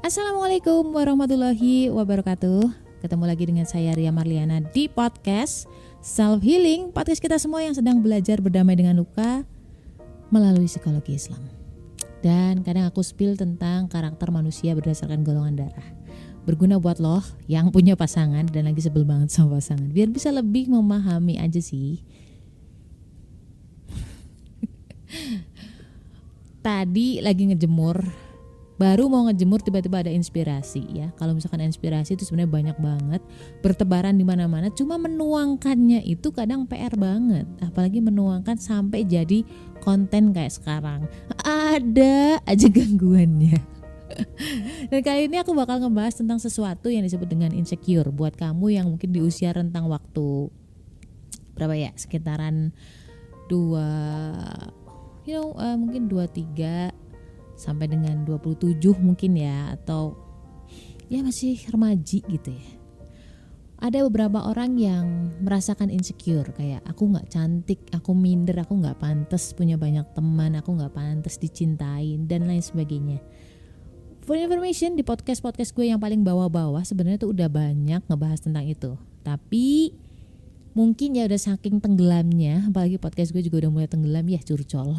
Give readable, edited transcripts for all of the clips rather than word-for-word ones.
Assalamualaikum warahmatullahi wabarakatuh. Ketemu lagi dengan saya Ria Marliana di podcast Self Healing, podcast kita semua yang sedang belajar berdamai dengan luka melalui psikologi Islam. Dan kadang aku spill tentang karakter manusia berdasarkan golongan darah. Berguna buat lo yang punya pasangan dan lagi sebel banget sama pasangan, biar bisa lebih memahami aja sih. Tadi lagi ngejemur, baru mau ngejemur tiba-tiba ada inspirasi ya. Kalau misalkan inspirasi itu sebenarnya banyak banget, bertebaran di mana-mana. Cuma menuangkannya itu kadang PR banget. Apalagi menuangkan sampai jadi konten kayak sekarang. Ada aja gangguannya. Dan kali ini aku bakal ngebahas tentang sesuatu yang disebut dengan insecure. Buat kamu yang mungkin di usia rentang waktu berapa ya? Sekitaran mungkin 23 sampai dengan 27 mungkin ya, atau ya masih remaji gitu ya. Ada beberapa orang yang merasakan insecure, kayak aku gak cantik, aku minder, aku gak pantas punya banyak teman, aku gak pantas dicintain dan lain sebagainya. For information, di podcast gue yang paling bawah-bawah sebenarnya tuh udah banyak ngebahas tentang itu. Tapi mungkin ya udah saking tenggelamnya, apalagi podcast gue juga udah mulai tenggelam ya, curcol.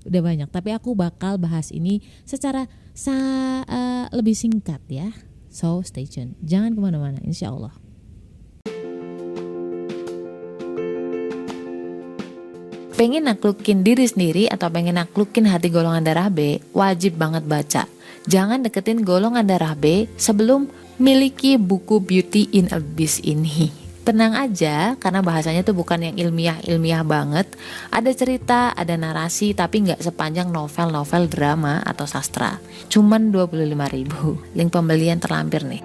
Udah banyak, tapi aku bakal bahas ini secara lebih singkat ya. So stay tune, jangan kemana-mana, insya Allah. Pengen naklukin diri sendiri atau pengen naklukin hati golongan darah B, wajib banget baca. Jangan deketin golongan darah B sebelum miliki buku Beauty in Abyss ini. Tenang aja, karena bahasanya tuh bukan yang ilmiah banget. Ada cerita, ada narasi, tapi gak sepanjang novel-novel drama atau sastra. Cuman 25.000. Link pembelian terlampir nih.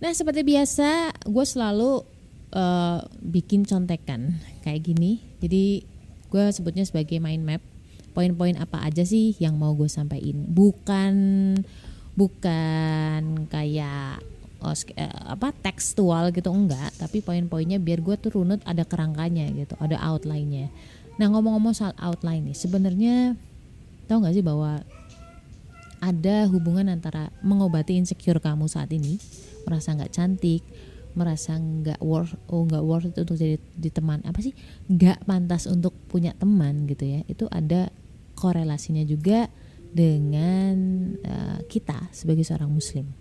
Nah, seperti biasa gue selalu bikin contekan kayak gini. Jadi gue sebutnya sebagai mind map. Poin-poin apa aja sih yang mau gue sampaikan. Bukan kayak tekstual gitu, enggak, tapi poin-poinnya biar gue tuh runut, ada kerangkanya gitu, ada outline-nya. Nah, ngomong-ngomong soal outline nih, sebenarnya tahu nggak sih bahwa ada hubungan antara mengobati insecure kamu saat ini, merasa nggak cantik, merasa nggak worth itu untuk jadi di teman, nggak pantas untuk punya teman gitu ya. Itu ada korelasinya juga dengan kita sebagai seorang muslim.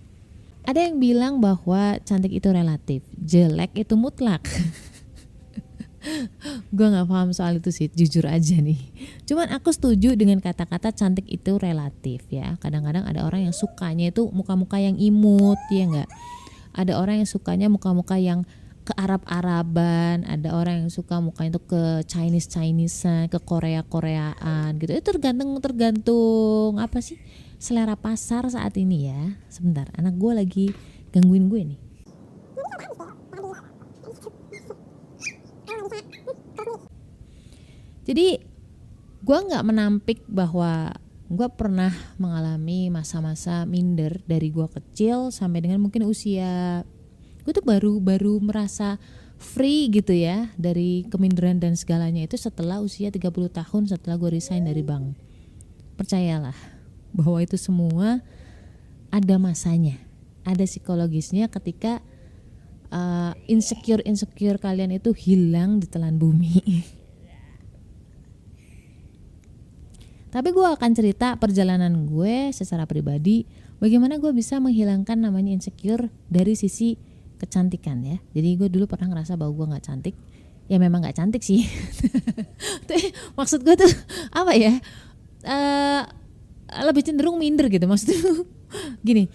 Ada yang bilang bahwa cantik itu relatif, jelek itu mutlak. Gue gak paham soal itu sih, jujur aja nih. Cuman aku setuju dengan kata-kata cantik itu relatif ya. Kadang-kadang ada orang yang sukanya itu muka-muka yang imut, ya gak? Ada orang yang sukanya muka-muka yang ke Arab-Araban, ada orang yang suka mukanya itu ke Chinese-Chinesean, ke Korea-Koreaan gitu. Itu tergantung apa sih selera pasar saat ini ya. Sebentar, anak gue lagi gangguin gue nih. Jadi gue nggak menampik bahwa gue pernah mengalami masa-masa minder dari gue kecil sampai dengan mungkin usia gue tuh baru merasa free gitu ya dari keminderan dan segalanya itu setelah usia 30 tahun setelah gue resign dari bank. Percayalah bahwa itu semua ada masanya, ada psikologisnya ketika insecure kalian itu hilang di telan bumi. Tapi gue akan cerita perjalanan gue secara pribadi, bagaimana gue bisa menghilangkan namanya insecure dari sisi kecantikan ya. Jadi gue dulu pernah ngerasa bahwa gue nggak cantik. Ya memang nggak cantik sih. Maksud gue tuh apa ya? Lebih cenderung minder gitu. Maksudnya gini.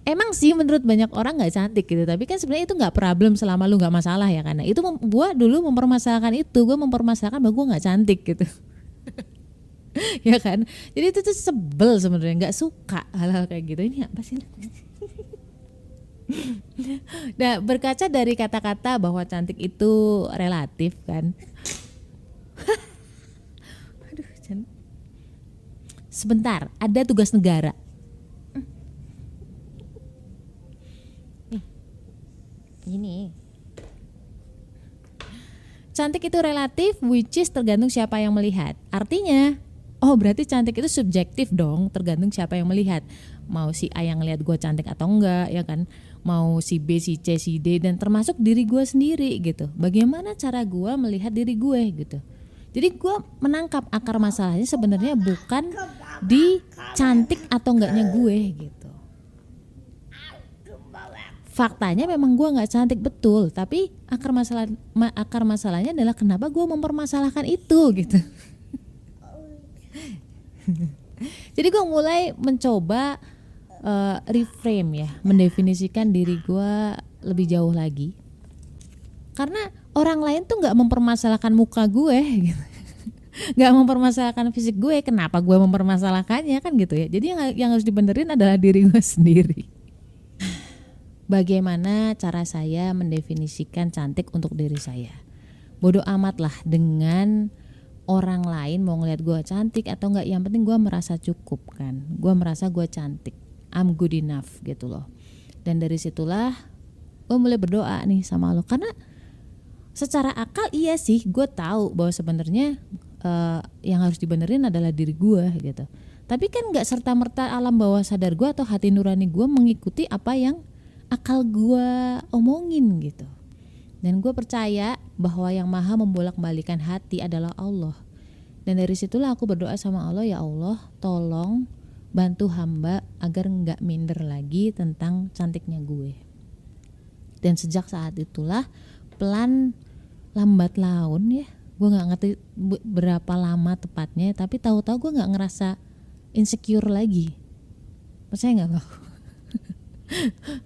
Emang sih menurut banyak orang nggak cantik gitu. Tapi kan sebenarnya itu nggak problem selama lu nggak masalah ya. Karena itu gue dulu mempermasalahkan itu. Gue mempermasalahkan bahwa gue nggak cantik gitu. Ya kan. Jadi itu tuh sebel sebenarnya. Nggak suka hal-hal kayak gitu. Ini apa sih? Nah, berkaca dari kata-kata bahwa cantik itu relatif kan. Sebentar, ada tugas negara. Ini. Cantik itu relatif, which is tergantung siapa yang melihat. Artinya, Oh berarti cantik itu subjektif dong, tergantung siapa yang melihat. Mau si A yang ngelihat gue cantik atau enggak, ya kan? Mau si B, si C, si D, dan termasuk diri gue sendiri gitu. Bagaimana cara gue melihat diri gue gitu. Jadi gue menangkap akar masalahnya sebenarnya bukan di cantik atau enggaknya gue gitu. Faktanya memang gue nggak cantik betul, tapi akar masalahnya adalah kenapa gue mempermasalahkan itu gitu. Jadi gue mulai mencoba reframe ya, mendefinisikan diri gue lebih jauh lagi. Karena orang lain tuh nggak mempermasalahkan muka gue, gitu. Nggak mempermasalahkan fisik gue, kenapa gue mempermasalahkannya kan gitu ya. Jadi yang harus dibenerin adalah diri gue sendiri. Bagaimana cara saya mendefinisikan cantik untuk diri saya? Bodoh amat lah dengan orang lain mau ngeliat gue cantik atau enggak, yang penting gue merasa cukup kan, gue merasa gue cantik, I'm good enough gitu loh. Dan dari situlah gue mulai berdoa nih sama Allah, karena secara akal iya sih gue tahu bahwa sebenarnya yang harus dibenerin adalah diri gue gitu. Tapi kan nggak serta merta alam bawah sadar gue atau hati nurani gue mengikuti apa yang akal gue omongin gitu. Dan gue percaya bahwa yang maha membolak-balikan hati adalah Allah. Dan dari situlah aku berdoa sama Allah, ya Allah tolong bantu hamba agar gak minder lagi tentang cantiknya gue. Dan sejak saat itulah pelan lambat laun ya, gue gak ngerti berapa lama tepatnya, tapi tahu-tahu gue gak ngerasa insecure lagi. Percaya gak lo?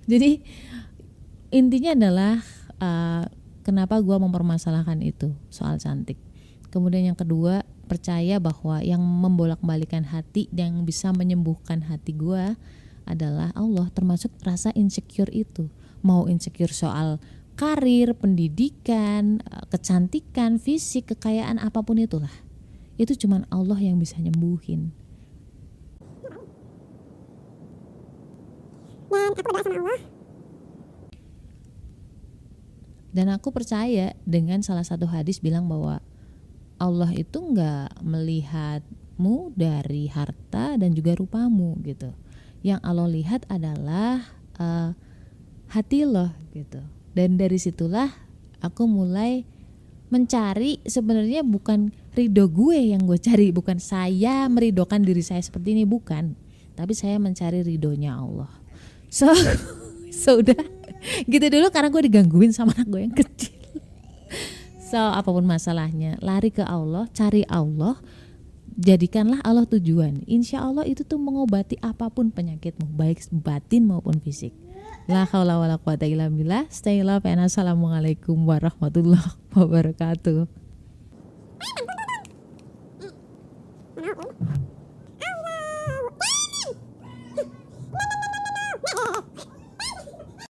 Jadi intinya adalah kenapa gue mempermasalahkan itu soal cantik. Kemudian yang kedua, percaya bahwa yang membolak-balikan hati yang bisa menyembuhkan hati gue adalah Allah, termasuk rasa insecure itu. Mau insecure soal karir, pendidikan, kecantikan, fisik, kekayaan, apapun itulah. Itu cuman Allah yang bisa nyembuhin. Dan aku berdoa sama Allah. Dan aku percaya dengan salah satu hadis bilang bahwa Allah itu gak melihatmu dari harta dan juga rupamu gitu. Yang Allah lihat adalah hati lo gitu. Dan dari situlah aku mulai mencari, sebenarnya bukan ridho gue yang gue cari, bukan saya meridokan diri saya seperti ini, bukan. Tapi saya mencari ridhonya Allah. So udah gitu dulu, karena gue digangguin sama anak gue yang kecil. So apapun masalahnya, lari ke Allah, cari Allah, jadikanlah Allah tujuan. Insya Allah itu tuh mengobati apapun penyakitmu, baik batin maupun fisik. La haula wala quwata illa billah. Stay love and assalamualaikum warahmatullahi wabarakatuh.